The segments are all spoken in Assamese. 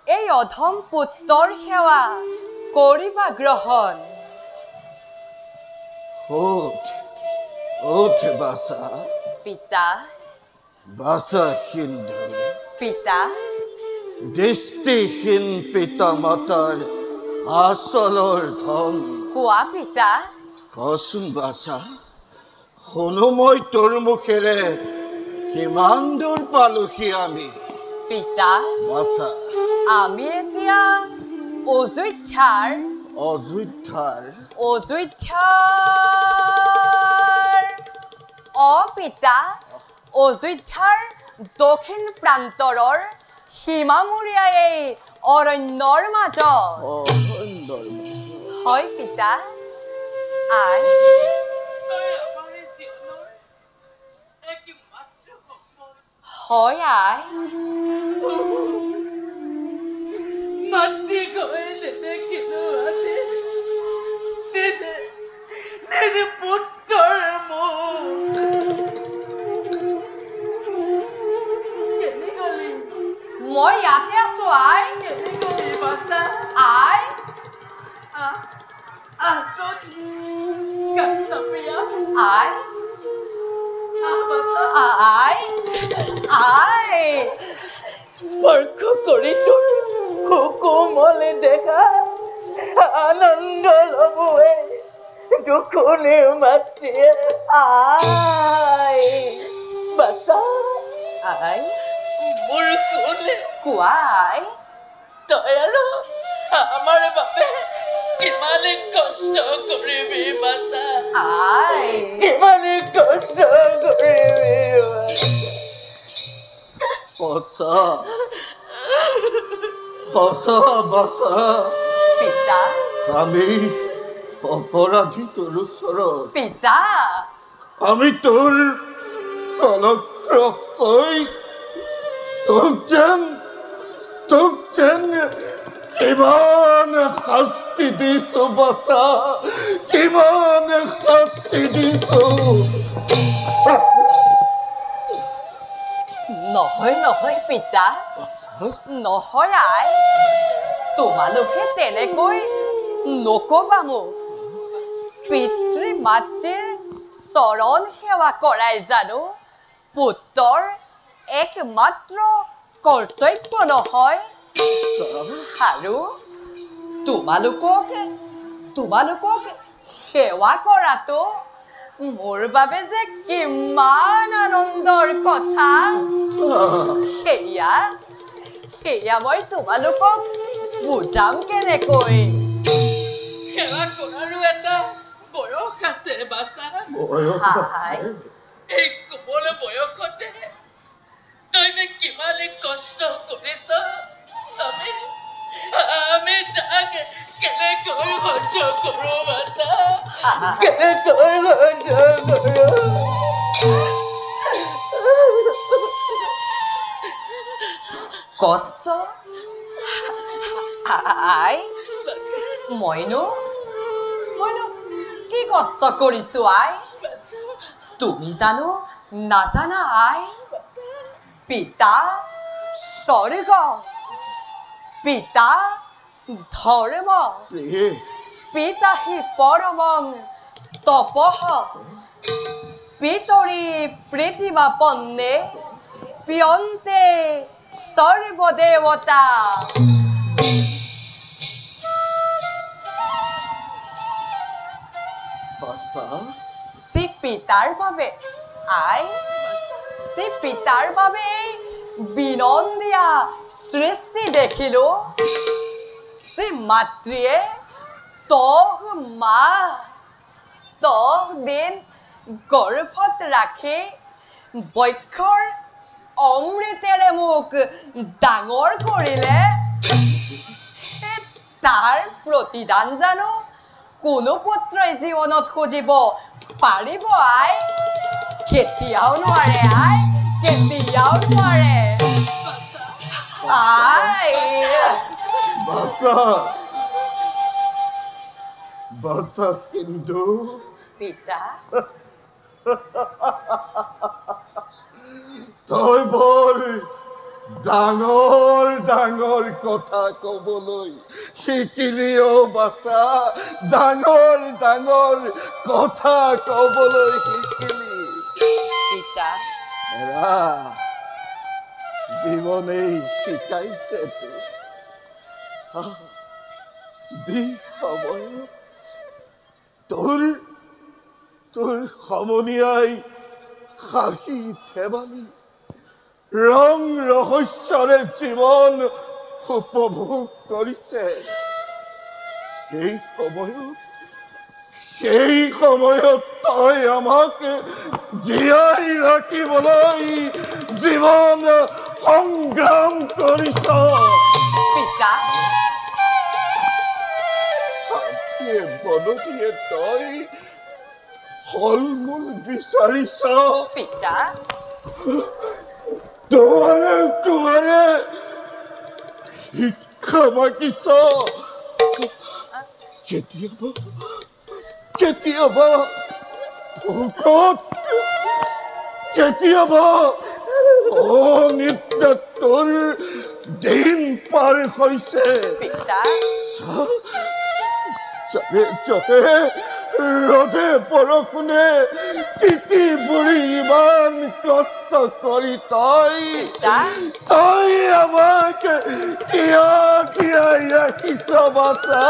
এই অধম পুত্ৰৰ সেৱা কৰিবা গ্ৰহণ বাছা পিতা বাছা হিন্দু পিতা দৃষ্টিহীন পিতা মাতাৰ আচলৰ ধন কোৱা পিতা কচোন বাছা শুনো মই তোৰ মুখেৰে কিমান দূৰ পালোহি আমি পিতা বাছা আমি এতিয়া অযোধ্যাৰ পিতা অযোধ্যাৰ দক্ষিণ প্ৰান্তৰৰ সীমামূৰীয়া এই অৰণ্যৰ মাজত হয় পিতা আই হয় আই মাতৃ কইলে দেখিলো আজি নিজে পুত্ৰৰ মুখ কেনে গলি মই ইয়াতে আছো আই কেনে গলি বাছা আই আছত কাছাপিয়া আই বাছা আই আই স্পৰ্শ কৰি তোৰ কোমলে দেখা আনন্দ লবুৱে দুখনে মাতৃয়ে আই বাছা আই মোৰ কোলে কোৱা আই তই আৰু আমাৰ বাবে কিমান কষ্ট কৰিবি বাছা আই কিমান কষ্ট কৰিবি বাছা পিতা আমি অপৰাধী তোৰ ওচৰত পিতা আমি তোৰ কলক্ৰকৈ তোক যেন কিমান শাস্তি দিছো বাছা কিমান শাস্তি দিছো নহয় পিতা নহয় আই তোমালোকে তেনেকৈ নকবা মোক পিতৃ মাতৃৰ চৰণ সেৱা কৰাই জানো পুত্ৰৰ একমাত্ৰ কৰ্তব্য নহয় আৰু তোমালোকক সেৱা কৰাটো মোৰ বাবে যে কিমান আনন্দৰ কথা সেয়া মই তোমালোকক বুজাম কেনেকৈ সেৱা কৰাৰো এটা বয়স আছে বাছা হাই এই কোমল বয়সতে তই যে কিমান কষ্ট কৰিছ আমি তাক কেনেকৈ সহ্য কৰোঁ বাছা কেনেকৈ সহ্য কৰোঁ কষ্ট আই মইনো কি কষ্ট কৰিছো আই তুমি জানো নাজানা আই পিতা স্বৰ্গ পিতা ধৰ্ম পিতা হি পৰমং তপঃ পিতৰি প্ৰীতিমাপন্নে পিয়ন্তে সৰ্বদেৱতা সি পিতাৰ বাবে আই সি পিতাৰ বাবে বিনন্দীয়া সৃষ্টি দেখিলো সি মাতৃয়ে দহ দিন গৰ্ভত ৰাখি বক্ষৰ অমৃতেৰে মোক ডাঙৰ কৰিলে তাৰ প্ৰতিদান জানো কোনো পুত্ৰই জীৱনত খুজিব পাৰিব আই কেতিয়াও নোৱাৰে আই কেতিয়াও নোৱাৰে আই বাছা হিন্দু পিতা তই বৰ ডাঙৰ কথা কবলৈ শিকিলি বাছা ডাঙৰ কথা কবলৈ শিকিলি পিতা এৰা জীৱনেই শিকাইছে যি সময়ত তোৰ সমনীয়াই হাঁহি ধেমালি ৰং ৰহস্যৰে জীৱন উপভোগ কৰিছে সেই সময়ত তই আমাক জীয়াই ৰাখিবলৈ জীৱন সংগ্ৰাম কৰিছ পিতা শান্তিয়ে বনতিয়ে তই ফল মূল বিচাৰিছ পিতা তোৰে শিক্ষা মাগিছ কেতিয়াবা ভোকত কেতিয়াবা অনিদ্ৰাটোৰ দিন পাৰ হৈছে পিতা জনে ৰ'দে বৰষুণে তিতি বুঢ়ী ইমান কষ্ট কৰি তই আমাক কিয় জীয়াই ৰাখিছ বাছা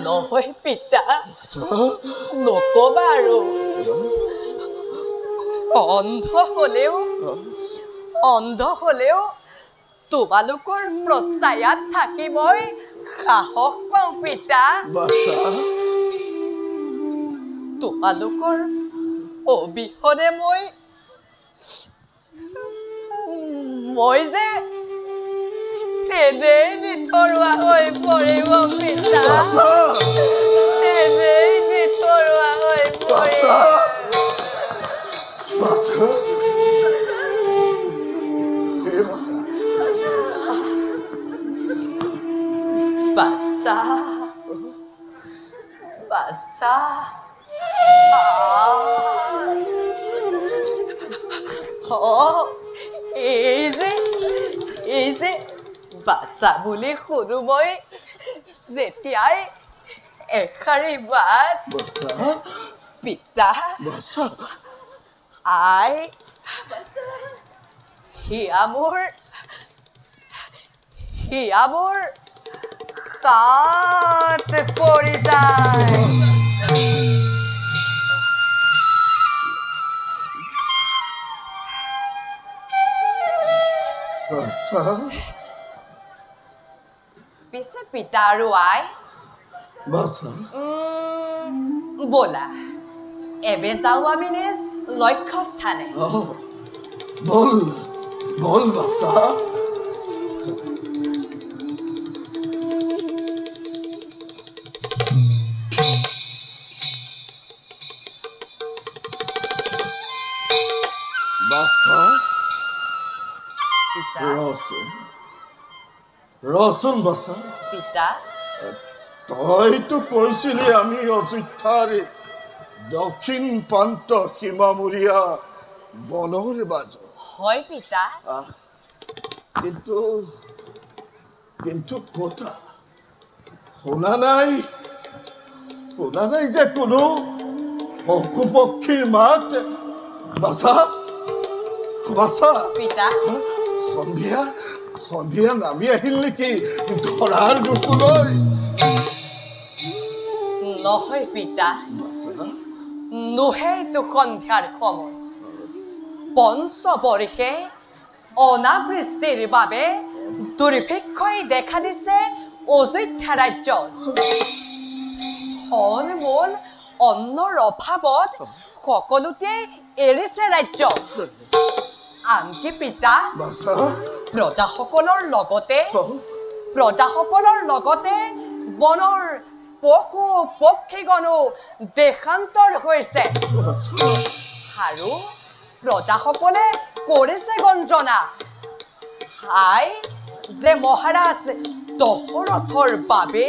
নহয় পিতা নকবা আৰু অন্ধ হলেও তোমালোকৰ প্ৰচায়াত থাকি মই সাহস পাওঁ পিতা তোমালোকৰ অবিহনে মই যে তেনেই নিথৰুৱা হৈ পৰিব পিতা তেনেই নিথৰুৱা হৈ পৰিব বাচ্চা এই যে বাচ্চা বুলি শুনো মই যেতিয়াই এষাৰি বাট পিতা আই হিয়াবোৰ কাট পৰি যায় পিছে পিতা আৰু আই ব'লা এবে যাওঁ আমি নিজ লক্ষ্য স্থানে বল বাছা ৰচোন বাছা পিতা তইতো কৈছিলি আমি অযোধ্যাৰ দক্ষিণ প্ৰান্ত সীমামূৰীয়া বনৰ মাজত হয় পিতা কিন্তু কথা শুনা নাই যে কোনো পশু পক্ষীৰ মাত বাছা পিতা সন্ধিয়া নামি আহিল নেকি ধৰাৰ বুকুলৈ নহয় পিতা নোহেইতো সন্ধিয়াৰ সময় পঞ্চবৰ্ষে অনাবৃষ্টিৰ বাবে দুৰ্ভিক্ষই দেখা দিছে অযোধ্যা ৰাজ্যত ফল মূল অন্নৰ অভাৱত সকলোতে এৰিছে ৰাজ্য আনকি পিতা প্ৰজাসকলৰ লগতে বনৰ পশু পক্ষীগণো দেশান্তৰ হৈছে আৰু প্ৰজাসকলে কৰিছে গঞ্জনা হাই যে মহাৰাজ দশৰথৰ বাবে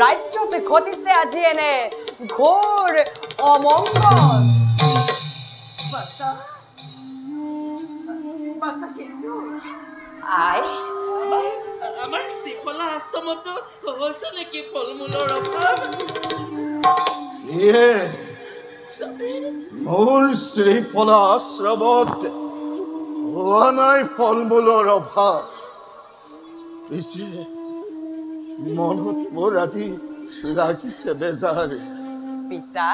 ৰাজ্যত ঘটিছে আজি এনে ঘোৰ অমংগল আই আমাৰ শ্ৰীফলা আশ্ৰমতো হৈছে নেকি ফল মূলৰ অভাৱ মোৰ শ্ৰীফলা আশ্ৰমত হোৱা নাই ফল মূলৰ অভাৱ পিছে মনত মোৰ আজি লাগিছে বেজাৰ পিতা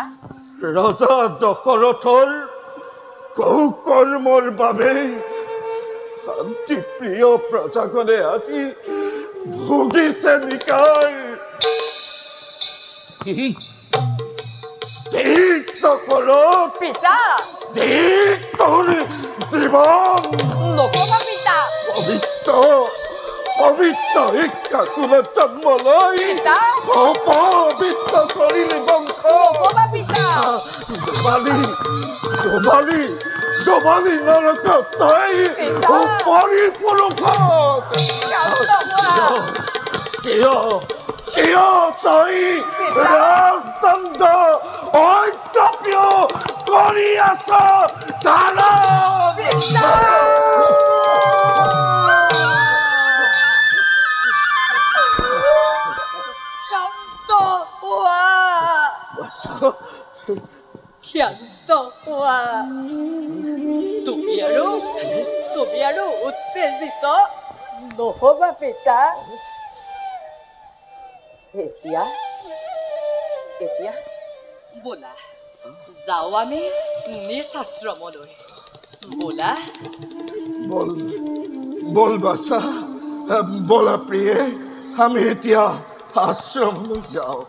ৰজা দশৰথৰ কৌকৰ্মৰ বাবে শান্তিপ্ৰিয় প্ৰজাগণে আজি ভুগিছে নিকাৰ। ঠিক দশৰথ, পিতা ঠিক তোৰ জীৱন নকবা পিতা। পবিত্ৰ শিক্ষাকুলত জন্ম লৈ পিতা অপবিত্ৰ কৰিলি বংশ। নকবা পিতা। দবালি নৰকত তই উপৰি পুৰুষত কিয় তই ৰাজদণ্ড ঐক্যপ্ৰিয় কৰি আছ ধাৰণ। ক্ষান্ত হোৱা। তুমি আৰু উত্তেজিত নহবা পিতা। এতিয়া বোলা যাওঁ আমি নিজ আশ্ৰমলৈ। বোলা বল বাছা, বলা প্ৰিয়ে, আমি এতিয়া আশ্ৰমলৈ যাওঁ।